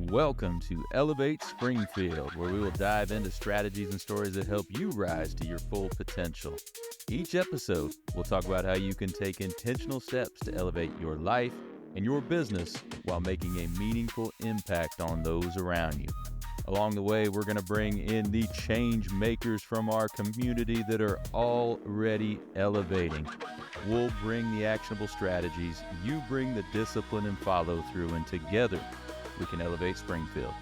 Welcome to Elevate Springfield, where we will dive into strategies and stories that help you rise to your full potential. Each episode, we'll talk about how you can take intentional steps to elevate your life and your business while making a meaningful impact on those around you. Along the way, we're going to bring in the change makers from our community that are already elevating. We'll bring the actionable strategies, you bring the discipline and follow through, and together we can elevate Springfield.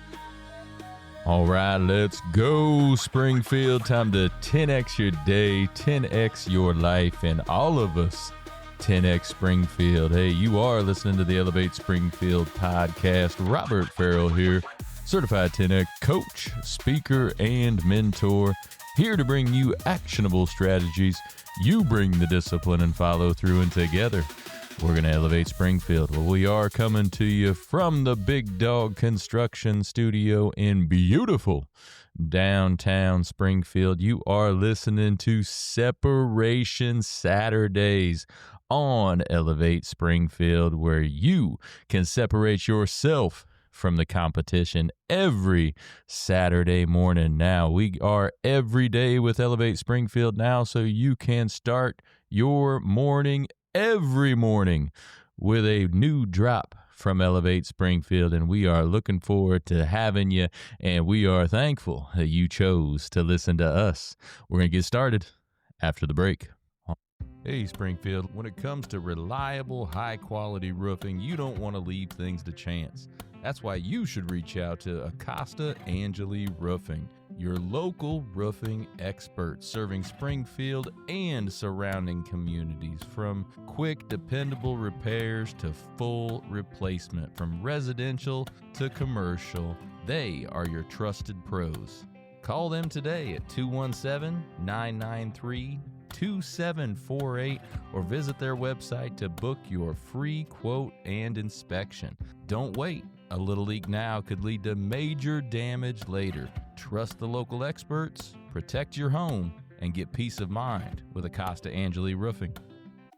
All right, let's go, Springfield. Time to 10x your day, 10x your life, and all of us 10x Springfield. Hey, you are listening to the Elevate Springfield podcast. Robert Farrell here, certified 10x coach, speaker, and mentor, here to bring you actionable strategies. You bring the discipline and follow through, and together we're going to elevate Springfield. Well, we are coming to you from the Big Dog Construction Studio in beautiful downtown Springfield. You are listening to Separation Saturdays on Elevate Springfield, where you can separate yourself from the competition every Saturday morning. Now, we are every day with Elevate Springfield now, so you can start your morning every morning with a new drop from Elevate Springfield, and we are looking forward to having you, and we are thankful that you chose to listen to us. We're going to get started after the break. Hey, Springfield, when it comes to reliable, high-quality roofing, you don't want to leave things to chance. That's why you should reach out to Acosta Angeli Roofing, your local roofing experts serving Springfield and surrounding communities. From quick, dependable repairs to full replacement, from residential to commercial, they are your trusted pros. Call them today at 217-993-2748 or visit their website to book your free quote and inspection. Don't wait. A little leak now could lead to major damage later. Trust the local experts, protect your home, and get peace of mind with Acosta Angeli Roofing.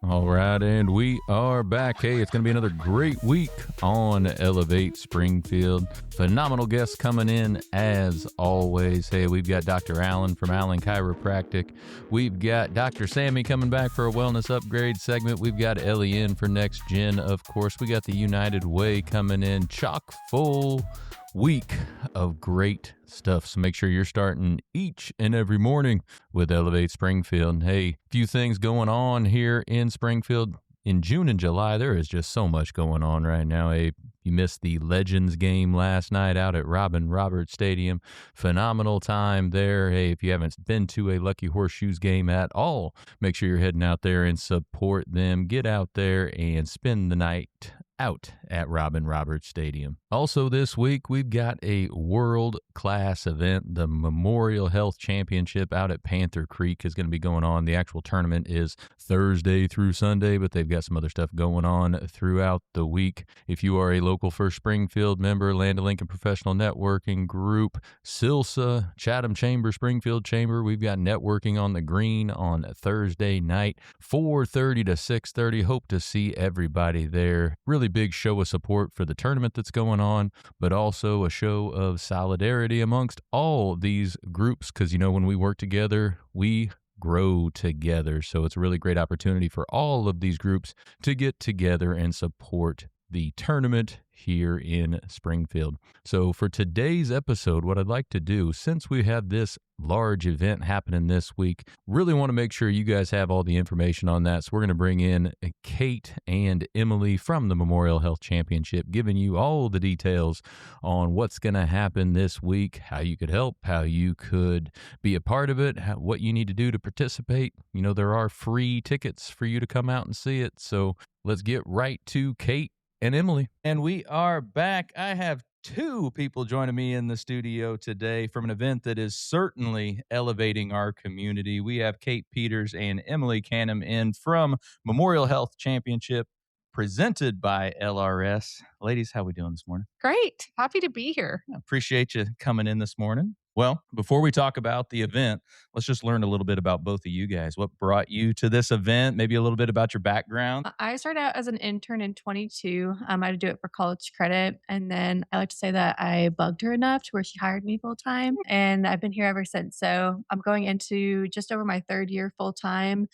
All right, and we are back. Hey, it's going to be another great week on Elevate Springfield. Phenomenal guests coming in as always. Hey, we've got Dr. Allen from Allen Chiropractic. We've got Dr. Sammy coming back for a wellness upgrade segment. We've got Ellie in for Next Gen. Of course, we got the United Way coming in. Chock full week of great stuff. So make sure you're starting each and every morning with Elevate Springfield. Hey, few things going on here in Springfield. In June and July, there is just so much going on right now. Hey, you missed the Legends game last night out at Robin Roberts Stadium. Phenomenal time there. Hey, if you haven't been to a Lucky Horseshoes game at all, make sure you're heading out there and support them. Get out there and spend the night out at Robin Roberts Stadium. Also this week, we've got a world-class event. The Memorial Health Championship out at Panther Creek is going to be going on. The actual tournament is Thursday through Sunday, but they've got some other stuff going on throughout the week. If you are a local First Springfield member, Land Lincoln Professional Networking Group, SILSA, Chatham Chamber, Springfield Chamber, we've got networking on the green on Thursday night, 4:30 to 6:30. Hope to see everybody there. Really big show of support for the tournament that's going on, but also a show of solidarity amongst all these groups, because, you know, when we work together, we grow together. So it's a really great opportunity for all of these groups to get together and support the tournament here in Springfield. So for today's episode, what I'd like to do, since we have this large event happening this week, really want to make sure you guys have all the information on that. So we're going to bring in Kate and Emily from the Memorial Health Championship, giving you all the details on what's going to happen this week, how you could help, how you could be a part of it, what you need to do to participate. You know, there are free tickets for you to come out and see it. So let's get right to Kate and Emily. And we are back. I have two people joining me in the studio today from an event that is certainly elevating our community. We have Kate Peters and Emily Canham in from Memorial Health Championship, presented by LRS. Ladies, how we doing this morning? Great. Happy to be here. I appreciate you coming in this morning. Well, before we talk about the event, let's just learn a little bit about both of you guys. What brought you to this event? Maybe a little bit about your background. I started out as an intern in 22. I had to do it for college credit. And then I like to say that I bugged her enough to where she hired me full time. And I've been here ever since. So I'm going into just over my third year full time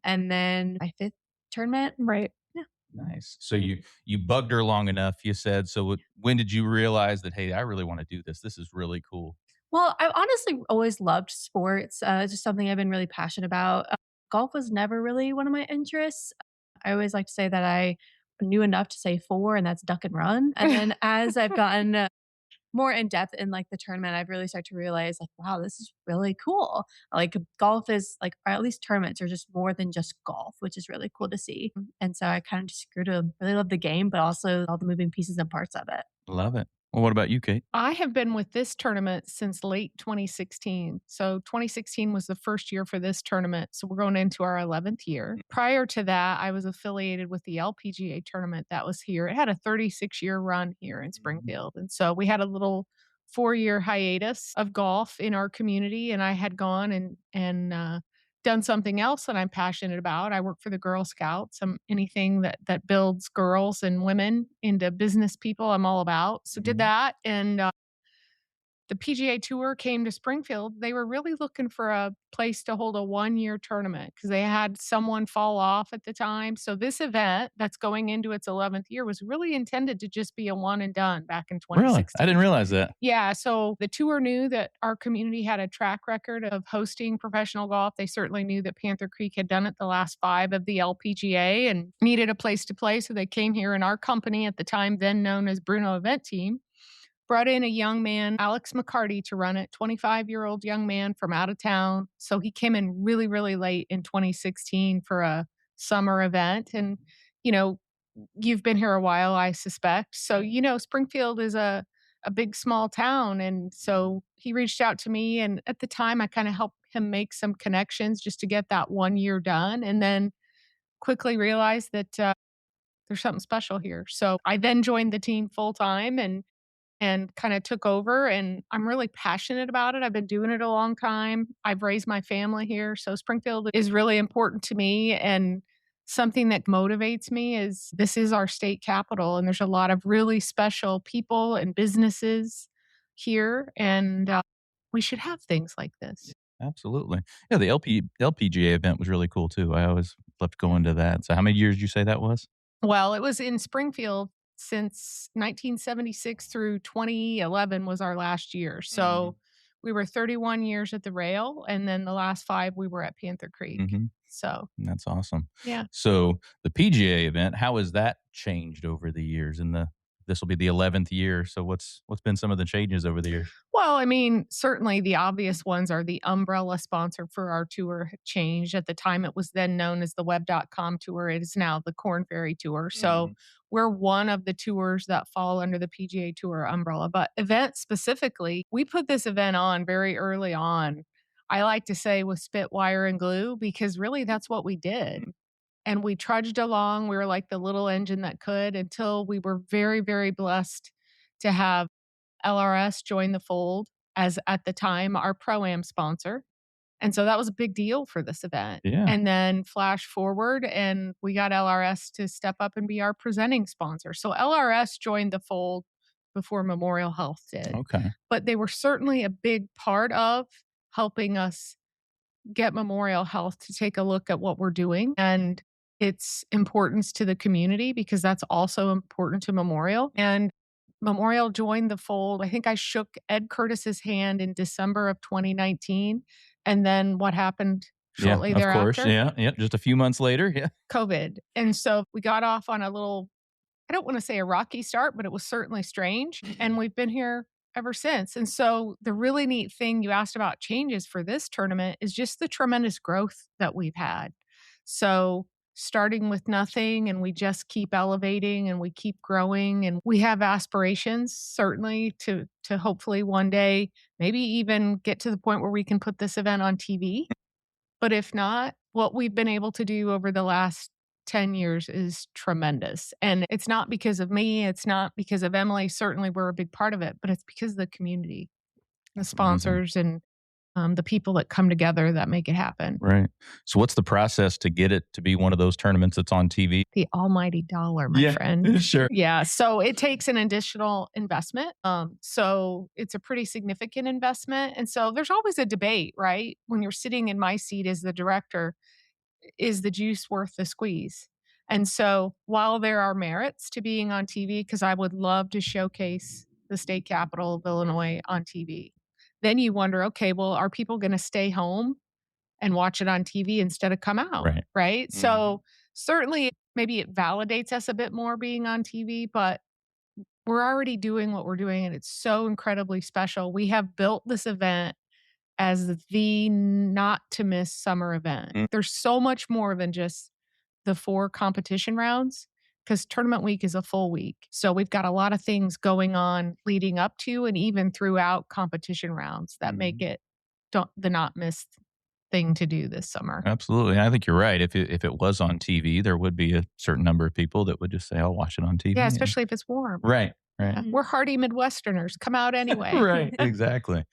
and then my fifth tournament. Right. Yeah. Nice. So you bugged her long enough, you said. So when did you realize that, hey, I really want to do this? This is really cool. Well, I've honestly always loved sports. It's just something I've been really passionate about. Golf was never really one of my interests. I always like to say that I knew enough to say four, and that's duck and run. And then as I've gotten more in depth in like the tournament, I've really started to realize like, wow, this is really cool. Like golf is like, or at least tournaments are just more than just golf, which is really cool to see. And so I kind of just grew to really love the game, but also all the moving pieces and parts of it. Love it. Well, what about you, Kate? I have been with this tournament since late 2016. So 2016 was the first year for this tournament. So we're going into our 11th year. Prior to that, I was affiliated with the LPGA tournament that was here. It had a 36-year run here in Springfield. And so we had a little 4-year hiatus of golf in our community, and I had gone and done something else that I'm passionate about. I work for the Girl Scouts. Anything that builds girls and women into business people, I'm all about. So did that, and the PGA Tour came to Springfield. They were really looking for a place to hold a 1-year tournament because they had someone fall off at the time. So this event that's going into its 11th year was really intended to just be a one and done back in Really? 2016. I didn't realize that. Yeah, so the tour knew that our community had a track record of hosting professional golf. They certainly knew that Panther Creek had done it the last 5 of the LPGA and needed a place to play. So they came here, and our company at the time, then known as Bruno Event Team, brought in a young man, Alex McCarty, to run it, 25-year-old young man from out of town. So he came in really, really late in 2016 for a summer event. And, you know, you've been here a while, I suspect. So, Springfield is a big, small town. And so he reached out to me. And at the time, I kind of helped him make some connections just to get that 1 year done. And then quickly realized that there's something special here. So I then joined the team full time and kind of took over, and I'm really passionate about it. I've been doing it a long time. I've raised my family here, so Springfield is really important to me, and something that motivates me is this is our state capital, and there's a lot of really special people and businesses here, and we should have things like this. Absolutely. Yeah, the LPGA event was really cool too. I always loved going to that. So how many years did you say that was? Well, it was in Springfield since 1976 through 2011 was our last year. So we were 31 years at the rail, and then the last 5 we were at Panther Creek. So That's awesome. yeah. So the PGA event, how has that changed over the years? This will be the 11th year. So what's been some of the changes over the years? Well, I mean, certainly the obvious ones are the umbrella sponsor for our tour had changed. At the time, it was then known as the Web.com Tour. It is now the Corn Ferry Tour. So we're one of the tours that fall under the PGA Tour umbrella. But event specifically, we put this event on very early on. I like to say with spit, wire, and glue, because really that's what we did. And we trudged along. We were like the little engine that could until we were very, very blessed to have LRS join the fold as at the time our pro-am sponsor. And so that was a big deal for this event. Yeah. And then flash forward and we got LRS to step up and be our presenting sponsor. So LRS joined the fold before Memorial Health did. Okay. But they were certainly a big part of helping us get Memorial Health to take a look at what we're doing and its importance to the community, because that's also important to Memorial. And Memorial joined the fold. I think I shook Ed Curtis's hand in December of 2019. And then what happened shortly Of thereafter? course. Yeah. Yeah. Just a few months later. Yeah. COVID. And so we got off on a little, I don't want to say a rocky start, but it was certainly strange. And we've been here ever since. And so the really neat thing you asked about changes for this tournament is just the tremendous growth that we've had. So starting with nothing, and we just keep elevating and we keep growing, and we have aspirations certainly to hopefully one day maybe even get to the point where we can put this event on TV. But if not, what we've been able to do over the last 10 years is tremendous. And it's not because of me, it's not because of Emily. Certainly we're a big part of it, but it's because of the community. the Amazing. sponsors and the people that come together that make it happen. Right. So what's the process to get it to be one of those tournaments that's on TV? The almighty dollar, my friend. Sure. Yeah. So it takes an additional investment. So it's a pretty significant investment. And so there's always a debate, right? When you're sitting in my seat as the director, is the juice worth the squeeze? And so while there are merits to being on TV, because I would love to showcase the state capital of Illinois on TV, then you wonder, okay, well, are people going to stay home and watch it on TV instead of come out? Right. Right. So certainly maybe it validates us a bit more being on TV, but we're already doing what we're doing and it's so incredibly special. We have built this event as the not to miss summer event. There's so much more than just the 4 competition rounds because tournament week is a full week. So we've got a lot of things going on leading up to and even throughout competition rounds that make it the not miss thing to do this summer. Absolutely. I think you're right. If it was on TV, there would be a certain number of people that would just say, I'll watch it on TV. Yeah, especially if it's warm. Right. Right. Yeah, we're hardy Midwesterners. Come out anyway. Right. Exactly.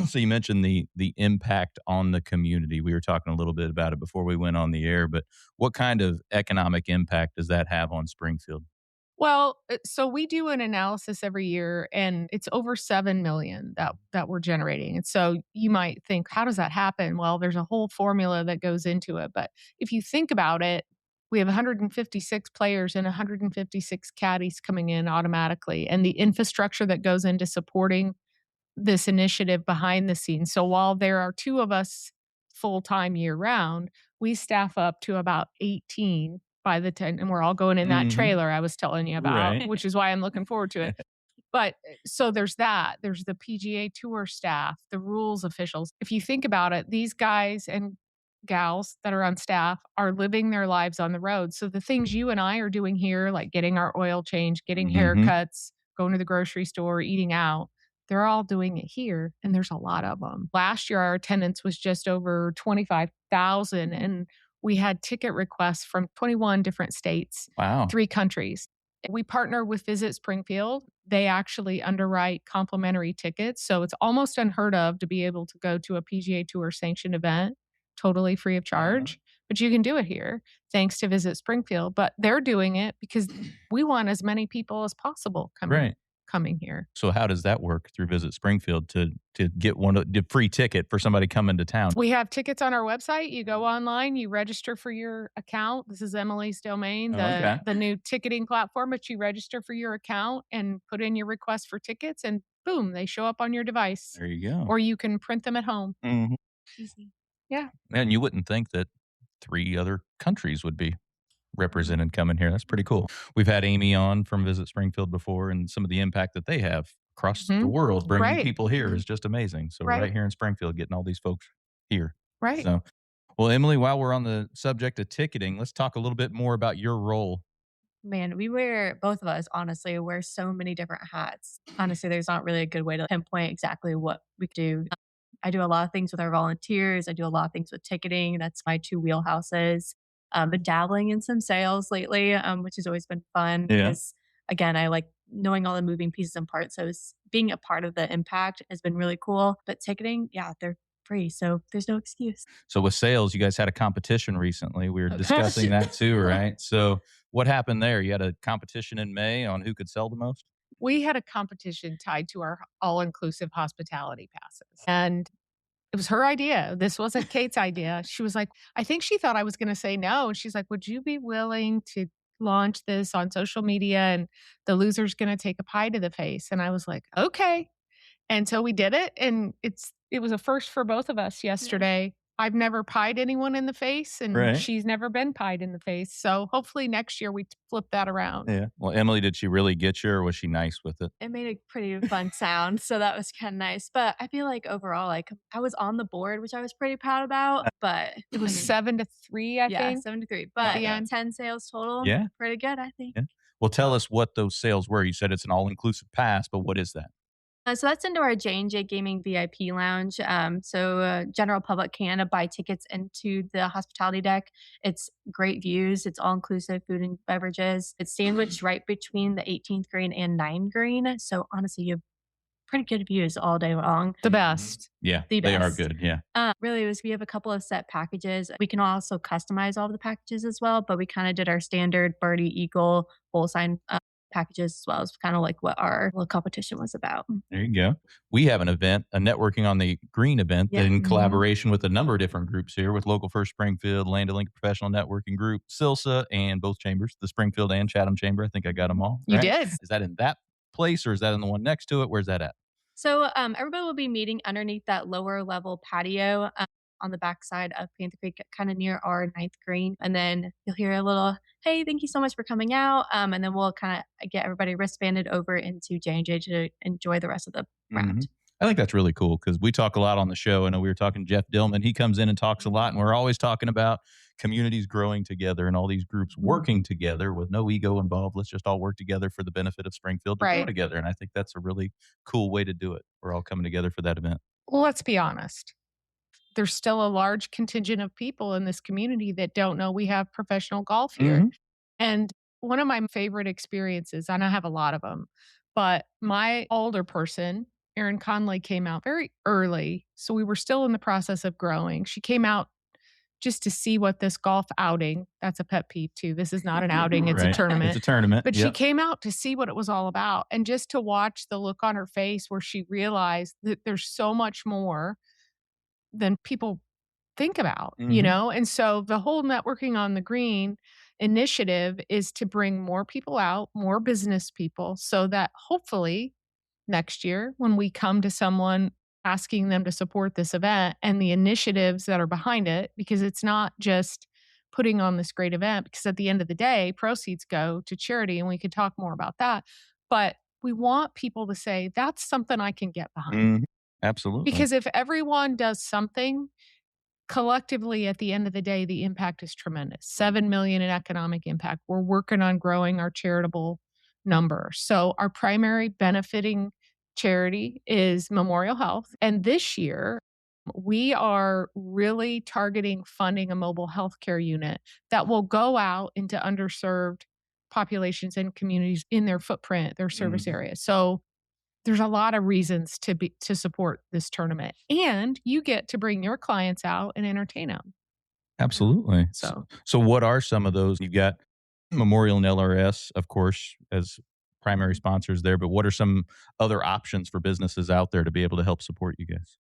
So you mentioned the impact on the community. We were talking a little bit about it before we went on the air, but what kind of economic impact does that have on Springfield? Well, so we do an analysis every year and it's over 7 million that we're generating. And so you might think, how does that happen? Well, there's a whole formula that goes into it. But if you think about it, we have 156 players and 156 caddies coming in automatically, and the infrastructure that goes into supporting this initiative behind the scenes. So while there are 2 of us full time year round, we staff up to about 18 by the 10, and we're all going in that trailer I was telling you about, Right. which is why I'm looking forward to it. But so there's that. There's the PGA Tour staff, the rules officials. If you think about it, these guys and gals that are on staff are living their lives on the road. So the things you and I are doing here, like getting our oil changed, getting haircuts, going to the grocery store, eating out, they're all doing it here, and there's a lot of them. Last year, our attendance was just over 25,000, and we had ticket requests from 21 different states, Wow. 3 countries. We partner with Visit Springfield. They actually underwrite complimentary tickets. So it's almost unheard of to be able to go to a PGA Tour sanctioned event totally free of charge. But you can do it here thanks to Visit Springfield. But they're doing it because we want as many people as possible coming here. So how does that work through Visit Springfield to get the free ticket for somebody coming to town? We have tickets on our website. You go online, you register for your account. This is Emily's domain, the new ticketing platform, but you register for your account and put in your request for tickets and boom, they show up on your device. There you go. Or you can print them at home. Easy. Yeah. And you wouldn't think that 3 other countries would be represented coming here. That's pretty cool. We've had Amy on from Visit Springfield before, and some of the impact that they have across the world, bringing people here is just amazing. So right here in Springfield, getting all these folks here. Right. So, well, Emily, while we're on the subject of ticketing, let's talk a little bit more about your role. Man, both of us, honestly, wear so many different hats. Honestly, there's not really a good way to pinpoint exactly what we do. I do a lot of things with our volunteers. I do a lot of things with ticketing. That's my 2 wheelhouses. Been dabbling in some sales lately, which has always been fun. Yeah. Because, again, I like knowing all the moving pieces and parts. So being a part of the impact has been really cool. But ticketing, yeah, they're free. So there's no excuse. So with sales, you guys had a competition recently. We were discussing that too, right? So what happened there? You had a competition in May on who could sell the most? We had a competition tied to our all-inclusive hospitality passes. And it was her idea. This wasn't Kate's idea. She was like, I think she thought I was going to say no. And she's like, would you be willing to launch this on social media and the loser's going to take a pie to the face? And I was like, okay. And so we did it. And it was a first for both of us yesterday. I've never pied anyone in the face, and she's never been pied in the face. So hopefully next year we flip that around. Yeah. Well, Emily, did she really get you, or was she nice with it? It made a pretty fun sound, so that was kind of nice. But I feel like overall, like I was on the board, which I was pretty proud about. But it was 7-3, I think. Yeah, 7-3. But 10 sales total. Yeah, pretty good, I think. Yeah. Well, tell us what those sales were. You said it's an all-inclusive pass, but what is that? So that's into our J&J Gaming VIP lounge. General public can buy tickets into the hospitality deck. It's great views. It's all inclusive food and beverages. It's sandwiched right between the 18th green and 9 green. So honestly, you have pretty good views all day long. The best. Yeah, The they are best. good. Yeah. Really, it was we have a couple of set packages. We can also customize all of the packages as well, but we kind of did our standard Birdie Eagle full sign packages as well. It's kind of like what our little competition was about. There you go. We have an event, a networking on the green event Yeah. that in collaboration with a number of different groups here with Local First Springfield, Land O'Link Professional Networking Group, SILSA, and both chambers, the Springfield and Chatham Chamber. I think I got them all. You right? did. Is that in that place or is that in the one next to it? Where's that at? So everybody will be meeting underneath that lower level patio on the backside of Panther Creek, kind of near our ninth green. And then you'll hear a little, "Hey, thank you so much for coming out." And then we'll kind of get everybody wristbanded over into J&J to enjoy the rest of the round. I think that's really cool because we talk a lot on the show. I know we were talking to Jeff Dillman. He comes in and talks a lot, and we're always talking about communities growing together and all these groups working together with no ego involved. Let's just all work together for the benefit of Springfield to grow Right. together. And I think that's a really cool way to do it. We're all coming together for that event. Well, let's be honest. There's still a large contingent of people in this community that don't know we have professional golf here. And one of my favorite experiences, and I have a lot of them, but my older person, Erin Conley, came out very early. So we were still in the process of growing. She came out just to see what this golf outing, that's a pet peeve too. This is not an outing, it's a Right. tournament. It's a tournament. But she Yep. came out to see what it was all about and just to watch the look on her face where she realized that there's so much more than people think about, you know? And so the whole networking on the green initiative is to bring more people out, more business people, so that hopefully next year when we come to someone asking them to support this event and the initiatives that are behind it, because it's not just putting on this great event, because at the end of the day, proceeds go to charity, and we could talk more about that. But we want people to say, that's something I can get behind. Absolutely. Because if everyone does something, collectively, at the end of the day, the impact is tremendous. 7 million in economic impact. We're working on growing our charitable number. So our primary benefiting charity is Memorial Health. And this year, we are really targeting funding a mobile health care unit that will go out into underserved populations and communities in their footprint, their service area. So there's a lot of reasons to support this tournament, and you get to bring your clients out and entertain them. Absolutely. So what are some of those? You've got Memorial and LRS, of course, as primary sponsors there, but what are some other options for businesses out there to be able to help support you guys?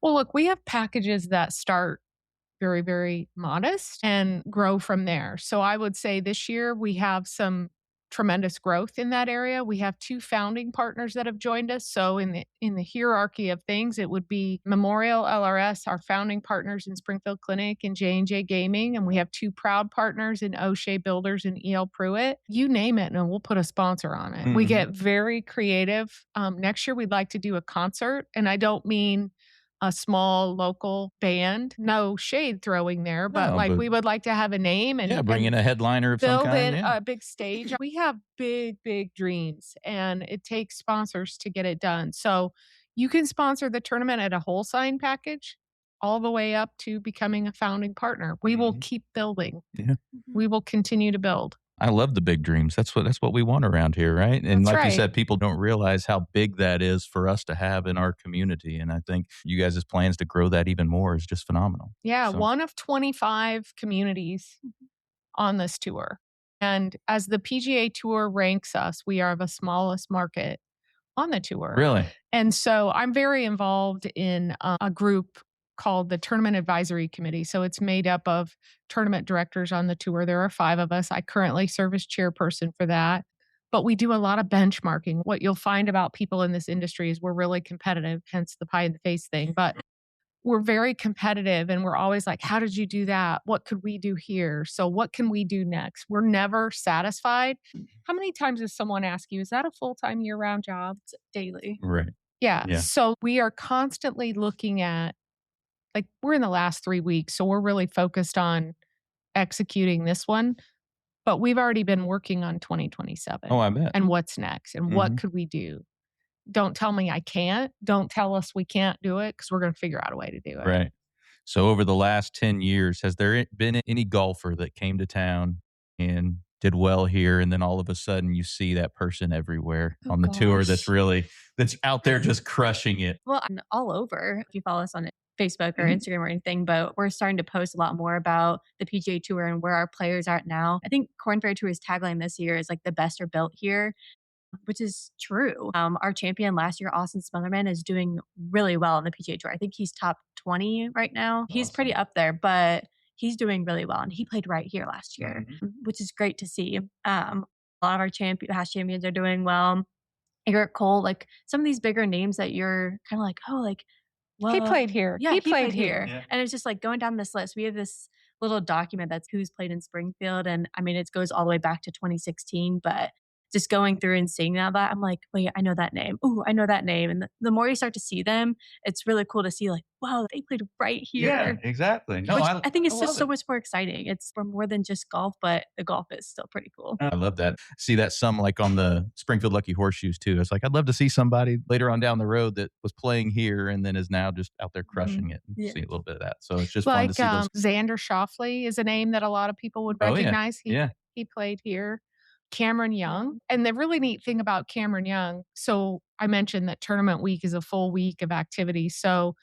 Well, look, we have packages that start very, very modest and grow from there. So I would say this year we have some tremendous growth in that area. We have 2 founding partners that have joined us. So in the hierarchy of things, it would be Memorial, LRS, our founding partners in Springfield Clinic and J&J Gaming, and we have 2 proud partners in O'Shea Builders and E.L. Pruitt. You name it, and we'll put a sponsor on it. We get very creative. Next year, we'd like to do a concert, and I don't mean a small local band. No shade throwing there, but No, but we would like to have a name and bring in a headliner of some build kind. in a big stage. We have big, big dreams, and it takes sponsors to get it done. So you can sponsor the tournament at a whole sign package all the way up to becoming a founding partner. We will keep building. Yeah. We will continue to build. I love the big dreams. That's what we want around here, right? And That's like you right. said, people don't realize how big that is for us to have in our community. And I think you guys' plans to grow that even more is just phenomenal. Yeah, So- one of 25 communities on this tour. And as the PGA Tour ranks us, we are the smallest market on the tour. Really? And so I'm very involved in a group called the Tournament Advisory Committee. So it's made up of tournament directors on the tour. There are 5 of us. I currently serve as chairperson for that. But we do a lot of benchmarking. What you'll find about people in this industry is we're really competitive, hence the pie in the face thing. But we're very competitive, and we're always like, how did you do that? What could we do here? So what can we do next? We're never satisfied. How many times does someone ask you, is that a full-time year-round job? Daily. Right. Yeah. Yeah. So we are constantly looking at, like, we're in the last 3 weeks, so we're really focused on executing this one. But we've already been working on 2027 Oh, I bet. and what's next and what could we do? Don't tell me I can't. Don't tell us we can't do it, because we're going to figure out a way to do it. Right. So over the last 10 years, has there been any golfer that came to town and did well here, and then all of a sudden you see that person everywhere Oh, on the tour that's gosh. that's out there just crushing it. Well, I'm all over if you follow us on Facebook or Mhm. Instagram or anything, but we're starting to post a lot more about the PGA Tour and where our players are at now. I think Corn Ferry Tour's tagline this year is like the best are built here, which is true. Our champion last year, Austin Smotherman, is doing really well on the PGA Tour. I think he's top 20 right now. He's pretty up there, but he's doing really well. And he played right here last year, which is great to see. A lot of our past champions are doing well. Eric Cole, like some of these bigger names that you're kind of like, oh, like, He well, played here. yeah, He he played played here. here. Yeah. And it's just like going down this list. We have this little document that's who's played in Springfield. And I mean, it goes all the way back to 2016, but just going through and seeing all that, I'm like, wait, I know that name. Ooh, I know that name. And the more you start to see them, it's really cool to see like, wow, they played right here. Exactly. No, Which I think it's I just love so it. much more exciting. It's for more than just golf, but the golf is still pretty cool. I love that. See that some like on the Springfield Lucky Horseshoes too. It's like I'd love to see somebody later on down the road that was playing here and then is now just out there crushing it and Yeah. see a little bit of that. So it's just fun to Like see those. Xander Schauffele is a name that a lot of people would Oh, yeah. recognize. Yeah. He played here. Cameron Young. And the really neat thing about Cameron Young, so I mentioned that tournament week is a full week of activity. So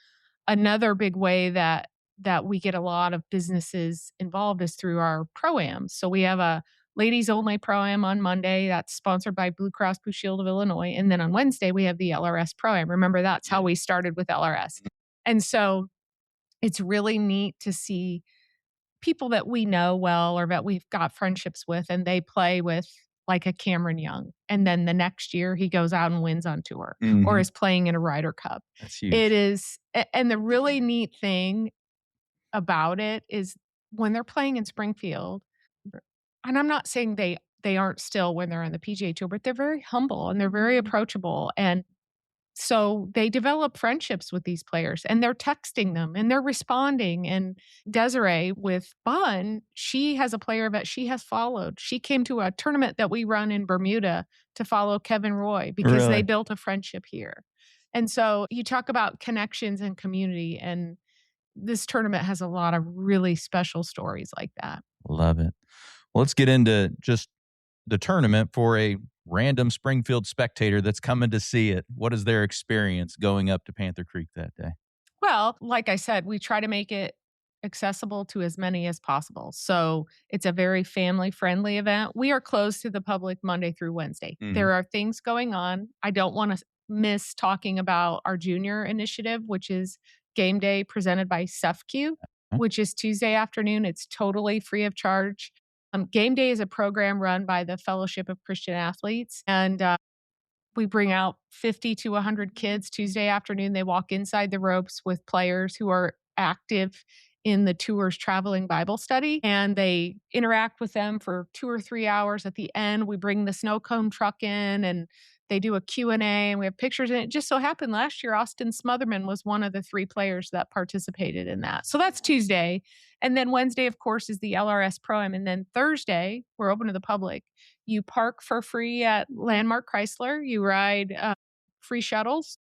another big way that we get a lot of businesses involved is through our pro-ams. So we have a ladies only pro-am on Monday that's sponsored by Blue Cross Blue Shield of Illinois. And then on Wednesday, we have the LRS pro-am. Remember, that's how we started with LRS. And so it's really neat to see people that we know well or that we've got friendships with, and they play with like a Cameron Young. And then the next year he goes out and wins on tour or is playing in a Ryder Cup. That's huge. It is. And the really neat thing about it is when they're playing in Springfield, and I'm not saying they aren't still when they're on the PGA Tour, but they're very humble and they're very approachable. And so they develop friendships with these players and they're texting them and they're responding. And Desiree with Bun, she has a player that she has followed. She came to a tournament that we run in Bermuda to follow Kevin Roy because Really? they built a friendship here. And so you talk about connections and community, and this tournament has a lot of really special stories like that. Love it. Well, let's get into just the tournament for a random Springfield spectator that's coming to see it. What is their experience going up to Panther Creek that day? Well, like I said, we try to make it accessible to as many as possible. So it's a very family friendly event. We are closed to the public Monday through Wednesday. There are things going on. I don't want to miss talking about our junior initiative, which is game day presented by SEFQ, which is Tuesday afternoon. It's totally free of charge. Game day is a program run by the Fellowship of Christian Athletes. And we bring out 50 to 100 kids Tuesday afternoon. They walk inside the ropes with players who are active in the tour's traveling Bible study, and they interact with them for 2 or 3 hours. At the end, we bring the snow cone truck in and they do a Q&A and we have pictures. And it just so happened last year, Austin Smotherman was one of the 3 players that participated in that. So that's Tuesday. And then Wednesday, of course, is the LRS Pro-Am. And then Thursday, we're open to the public. You park for free at Landmark Chrysler. You ride free shuttles.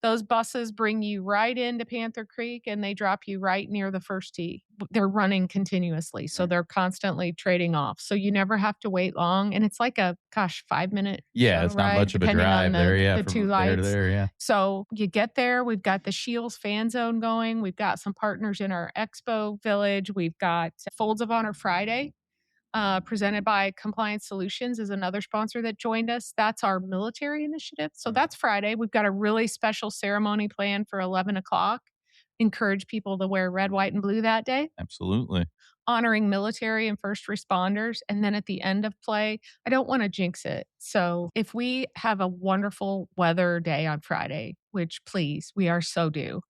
Those buses bring you right into Panther Creek and they drop you right near the first tee. They're running continuously, so they're constantly trading off. So you never have to wait long. And it's like a, 5-minute Yeah, it's not ride, much of a depending drive on there. Yeah, the from 2 there to lights. there. Yeah. So you get there. We've got the Shields fan zone going. We've got some partners in our expo village. We've got Folds of Honor Friday. Presented by Compliance Solutions is another sponsor that joined us. That's our military initiative. So that's Friday. We've got a really special ceremony planned for 11 o'clock. Encourage people to wear red, white, and blue that day. Absolutely. Honoring military and first responders. And then at the end of play, I don't want to jinx it. So if we have a wonderful weather day on Friday, which please, we are so due.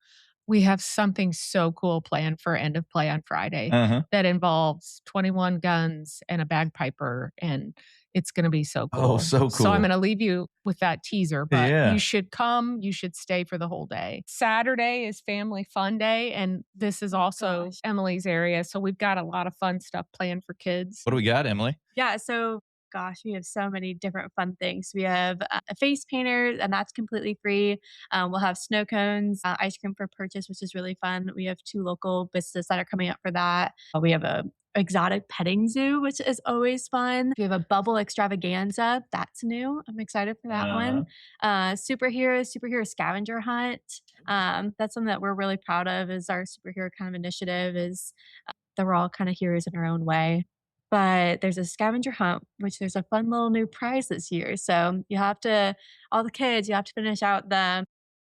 We have something so cool planned for end of play on Friday that involves 21 guns and a bagpiper, and it's going to be so cool. Oh, so cool. So I'm going to leave you with that teaser, but Yeah. you should come. You should stay for the whole day. Saturday is Family Fun Day, and this is also Emily's area. So we've got a lot of fun stuff planned for kids. What do we got, Emily? Yeah, so gosh, we have so many different fun things. We have a face painter, and that's completely free. We'll have snow cones, ice cream for purchase, which is really fun. We have 2 local businesses that are coming up for that. We have a exotic petting zoo, which is always fun. We have a bubble extravaganza. That's new. I'm excited for that one. Superhero scavenger hunt. That's something that we're really proud of is our superhero kind of initiative is that we're all kind of heroes in our own way. But there's a scavenger hunt, which there's a fun little new prize this year. So you have to, all the kids, you have to finish out the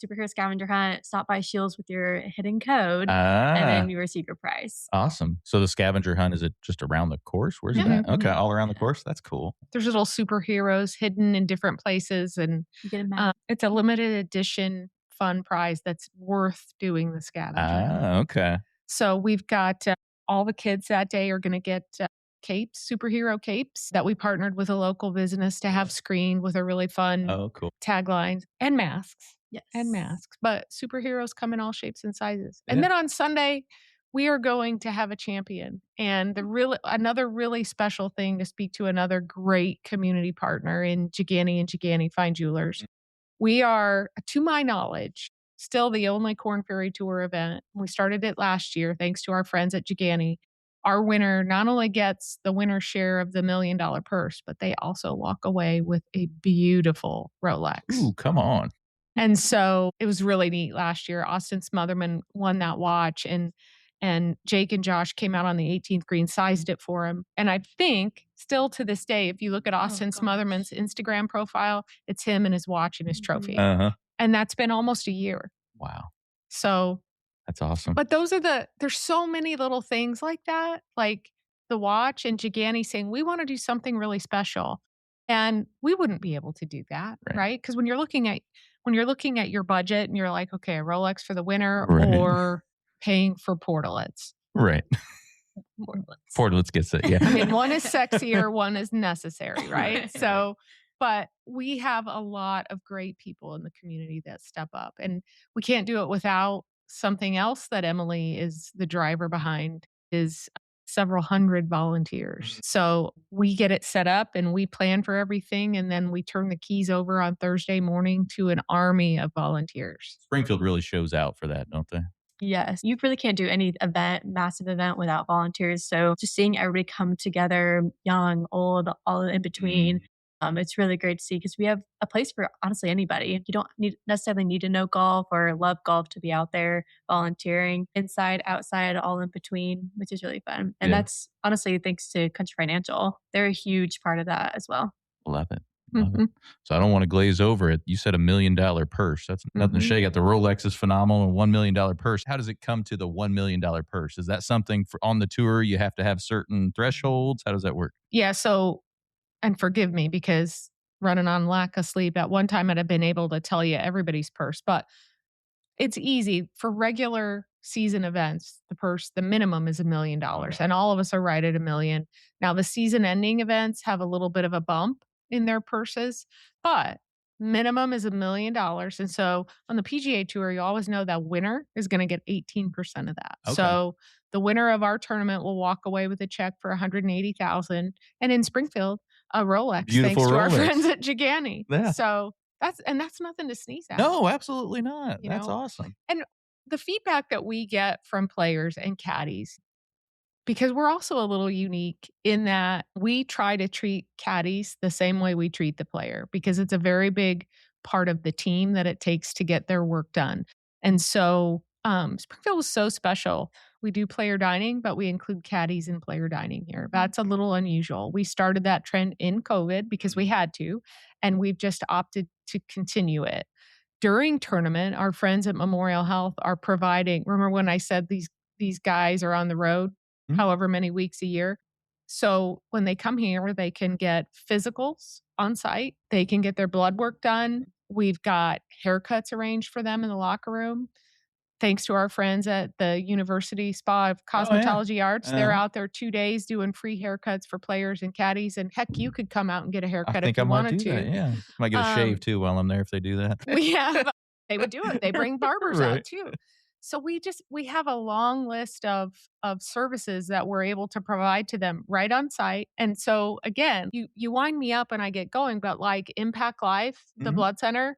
superhero scavenger hunt, stop by Shields with your hidden code, and then you receive your prize. Awesome. So the scavenger hunt, is it just around the course? Where's that? Okay, all around the course. That's cool. There's little superheroes hidden in different places, and You get a map. it's a limited edition fun prize that's worth doing the scavenger hunt. Okay. So we've got all the kids that day are going to get capes, superhero capes that we partnered with a local business to have screened with a really fun Cool. tagline and masks. Yes. And masks, but superheroes come in all shapes and sizes. And then on Sunday, we are going to have a champion. And another really special thing to speak to another great community partner in Jigani and Jigani Fine Jewelers. We are, to my knowledge, still the only Corn Ferry Tour event. We started it last year, thanks to our friends at Jigani. Our winner not only gets the winner's share of the $1 million purse, but they also walk away with a beautiful Rolex. Ooh, come on. And so it was really neat last year. Austin Smotherman won that watch, and Jake and Josh came out on the 18th green, sized it for him. And I think still to this day, if you look at Austin Smotherman's Instagram profile, it's him and his watch and his trophy. And that's been almost a year. Wow. So that's awesome. But there's so many little things like that, like the watch and Jigani saying, we want to do something really special. And we wouldn't be able to do that, right? Because when you're looking at your budget and you're like, okay, a Rolex for the winner or paying for portalets. Right. Portalets gets it, yeah. I mean, one is sexier, one is necessary, right? So, but we have a lot of great people in the community that step up. And we can't do it without something else that Emily is the driver behind is several hundred volunteers. So we get it set up and we plan for everything. And then we turn the keys over on Thursday morning to an army of volunteers. Springfield really shows out for that, don't they? Yes. You really can't do any massive event without volunteers. So just seeing everybody come together, young, old, all in between, it's really great to see because we have a place for honestly anybody. You don't necessarily need to know golf or love golf to be out there volunteering inside, outside, all in between, which is really fun. And that's honestly thanks to Country Financial. They're a huge part of that as well. Love it. Love it. So I don't want to glaze over it. You said $1 million purse. That's nothing to shake at. The Rolex is phenomenal. A $1 million purse. How does it come to the $1 million purse? Is that something on the tour you have to have certain thresholds? How does that work? Yeah. So, and forgive me because running on lack of sleep, at one time I'd have been able to tell you everybody's purse, but it's easy for regular season events. The minimum is $1 million and all of us are right at $1 million. Now the season ending events have a little bit of a bump in their purses, but minimum is $1 million. And so on the PGA Tour, you always know that winner is going to get 18% of that. Okay. So the winner of our tournament will walk away with a check for $180,000. And in Springfield, a Rolex, thanks to our friends at Jigani. Yeah. So that's nothing to sneeze at. No, absolutely not. That's awesome. And the feedback that we get from players and caddies, because we're also a little unique in that we try to treat caddies the same way we treat the player because it's a very big part of the team that it takes to get their work done. And so Springfield was so special. We do player dining, but we include caddies in player dining here. That's a little unusual. We started that trend in COVID because we had to, and we've just opted to continue it. During tournament, our friends at Memorial Health are providing, remember when I said these guys are on the road however many weeks a year? So when they come here, they can get physicals on site. They can get their blood work done. We've got haircuts arranged for them in the locker room. Thanks to our friends at the University Spa of Cosmetology Arts. They're out there 2 days doing free haircuts for players and caddies. And heck, you could come out and get a haircut if you wanted to. That, might get a shave too while I'm there if they do that. They would do it. They bring barbers out too. So we have a long list of services that we're able to provide to them right on site. And so again, you wind me up and I get going, but like Impact Life, the blood center,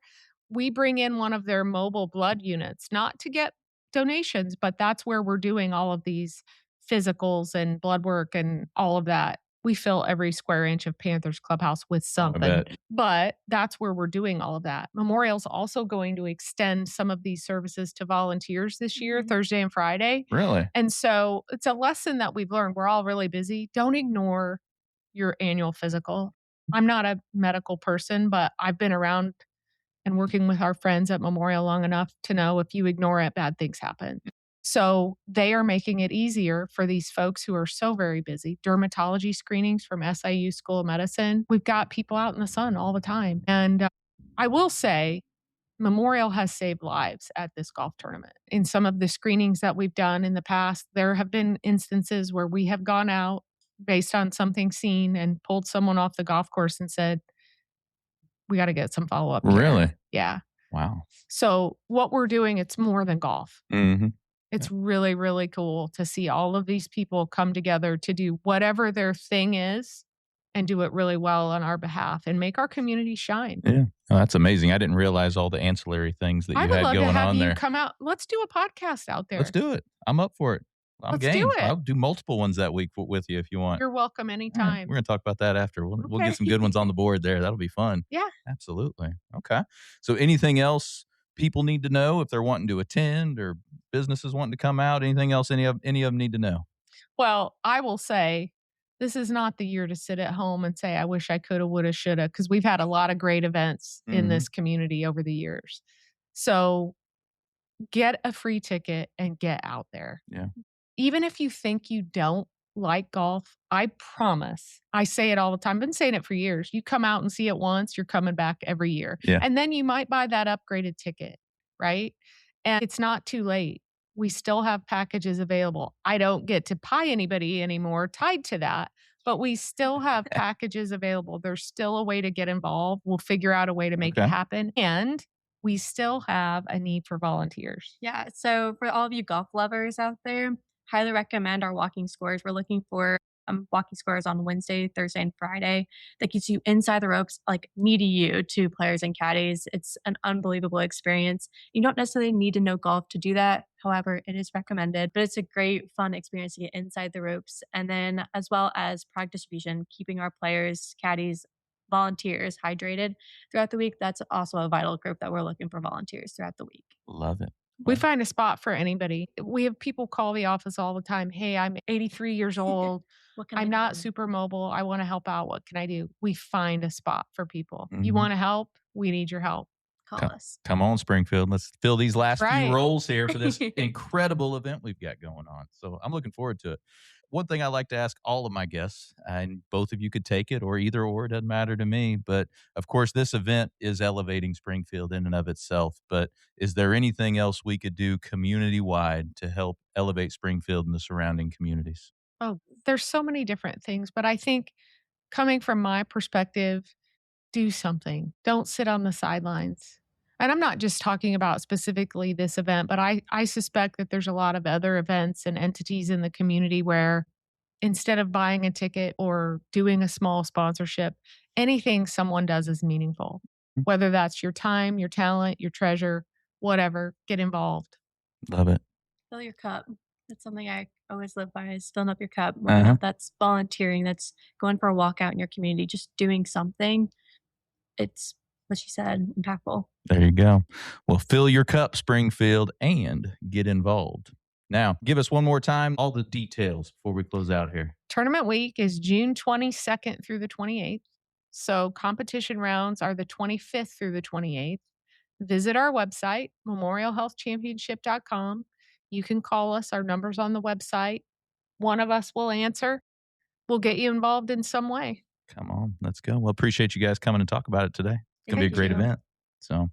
we bring in one of their mobile blood units, not to get donations, but that's where we're doing all of these physicals and blood work and all of that. We fill every square inch of Panthers Clubhouse with something, bet. but that's where we're doing all of that. Memorial's also going to extend some of these services to volunteers this year, Thursday and Friday. Really? And so it's a lesson that we've learned. We're all really busy. Don't ignore your annual physical. I'm not a medical person, but I've been around and working with our friends at Memorial long enough to know if you ignore it, bad things happen. So they are making it easier for these folks who are so very busy. Dermatology screenings from SIU School of Medicine. We've got people out in the sun all the time. And I will say, Memorial has saved lives at this golf tournament. In some of the screenings that we've done in the past, there have been instances where we have gone out based on something seen and pulled someone off the golf course and said, we got to get some follow up. Really? Yeah. Wow. So what we're doing, it's more than golf. Mm-hmm. It's really, really cool to see all of these people come together to do whatever their thing is and do it really well on our behalf and make our community shine. Yeah. Oh, that's amazing. I didn't realize all the ancillary things that you I would had love going to have on you there. come out. Let's do a podcast out there. Let's do it. I'm up for it. I'm Let's game. do it. I'll do multiple ones that week with you if you want. You're welcome Yeah, anytime. we're going to talk about that after. We'll Okay. get some good ones on the board there. That'll be fun. Yeah. Absolutely. Okay. So anything else people need to know if they're wanting to attend or businesses wanting to come out? Anything else any of them need to know? Well, I will say this is not the year to sit at home and say, I wish I coulda, woulda, shoulda, because we've had a lot of great events in this community over the years. So get a free ticket and get out there. Yeah. Even if you think you don't like golf, I promise. I say it all the time. I've been saying it for years. You come out and see it once, you're coming back every year. Yeah. And then you might buy that upgraded ticket, right? And it's not too late. We still have packages available. I don't get to pie anybody anymore tied to that, but we still have packages available. There's still a way to get involved. We'll figure out a way to make it happen. And we still have a need for volunteers. Yeah. So for all of you golf lovers out there, highly recommend our walking scores. We're looking for walking scores on Wednesday, Thursday, and Friday that gets you inside the ropes, like me to you, to players and caddies. It's an unbelievable experience. You don't necessarily need to know golf to do that. However, it is recommended, but it's a great, fun experience to get inside the ropes. And then, as well as product distribution, keeping our players, caddies, volunteers hydrated throughout the week. That's also a vital group that we're looking for volunteers throughout the week. Love it. We find a spot for anybody. We have people call the office all the time. Hey, I'm 83 years old. I'm not super mobile. I want to help out. What can I do? We find a spot for people. You want to help? We need your help. Call us. Come on, Springfield. Let's fill these last Right. few roles here for this incredible event we've got going on. So I'm looking forward to it. One thing I like to ask all of my guests, and both of you could take it or either or, it doesn't matter to me. But of course, this event is elevating Springfield in and of itself. But is there anything else we could do community wide to help elevate Springfield and the surrounding communities? Oh, there's so many different things, but I think coming from my perspective, do something. Don't sit on the sidelines. And I'm not just talking about specifically this event, but I suspect that there's a lot of other events and entities in the community where instead of buying a ticket or doing a small sponsorship, anything someone does is meaningful. Whether that's your time, your talent, your treasure, whatever, get involved. Love it. Fill your cup. That's something I always live by, is filling up your cup. Whether or not that's volunteering, that's going for a walk out in your community, just doing something. It's what she said, impactful. There you go. Well, fill your cup, Springfield, and get involved. Now, give us one more time all the details before we close out here. Tournament week is June 22nd through the 28th. So competition rounds are the 25th through the 28th. Visit our website, memorialhealthchampionship.com. You can call us. Our number's on the website. One of us will answer. We'll get you involved in some way. Come on, let's go. Well, appreciate you guys coming and talk about it today. It's going to be a great event. So,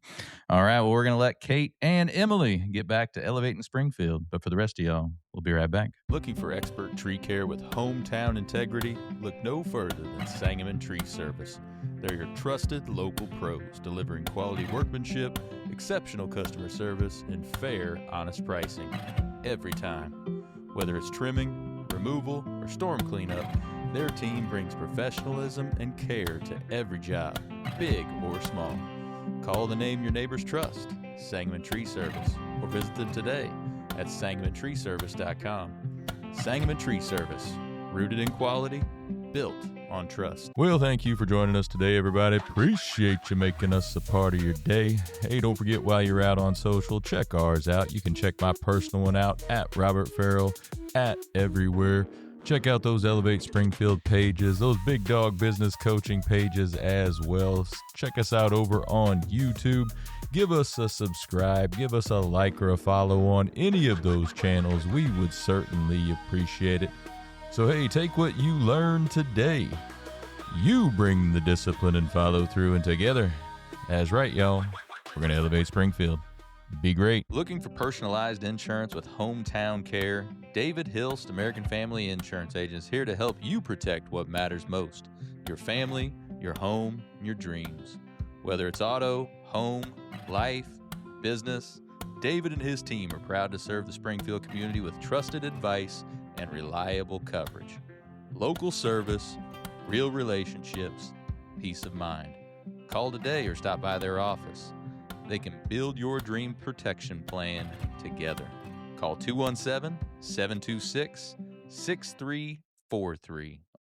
all right, well, we're going to let Kate and Emily get back to elevating Springfield. But for the rest of y'all, we'll be right back. Looking for expert tree care with hometown integrity? Look no further than Sangamon Tree Service. They're your trusted local pros, delivering quality workmanship, exceptional customer service, and fair, honest pricing every time. Whether it's trimming, removal, or storm cleanup, their team brings professionalism and care to every job, big or small. Call the name your neighbors trust, Sangamon Tree Service, or visit them today at sangamontreeservice.com. Sangamon Tree Service, rooted in quality, built on trust. Well, thank you for joining us today, everybody. Appreciate you making us a part of your day. Hey, don't forget, while you're out on social, check ours out. You can check my personal one out at Robert Farrell at everywhere. Check out those Elevate Springfield pages, those Big Dog Business Coaching pages as well. Check us out over on YouTube. Give us a subscribe, give us a like or a follow on any of those channels. We would certainly appreciate it. So hey, take what you learned today. You bring the discipline and follow through, and together, that's right, y'all, we're going to elevate Springfield. Be great. Looking for personalized insurance with hometown care? David Hilst, American Family Insurance Agents, here to help you protect what matters most: your family, your home, and your dreams. Whether it's auto, home, life, business, David and his team are proud to serve the Springfield community with trusted advice and reliable coverage. Local service, real relationships, peace of mind. Call today or stop by their office. They can build your dream protection plan together. Call 217-726-6343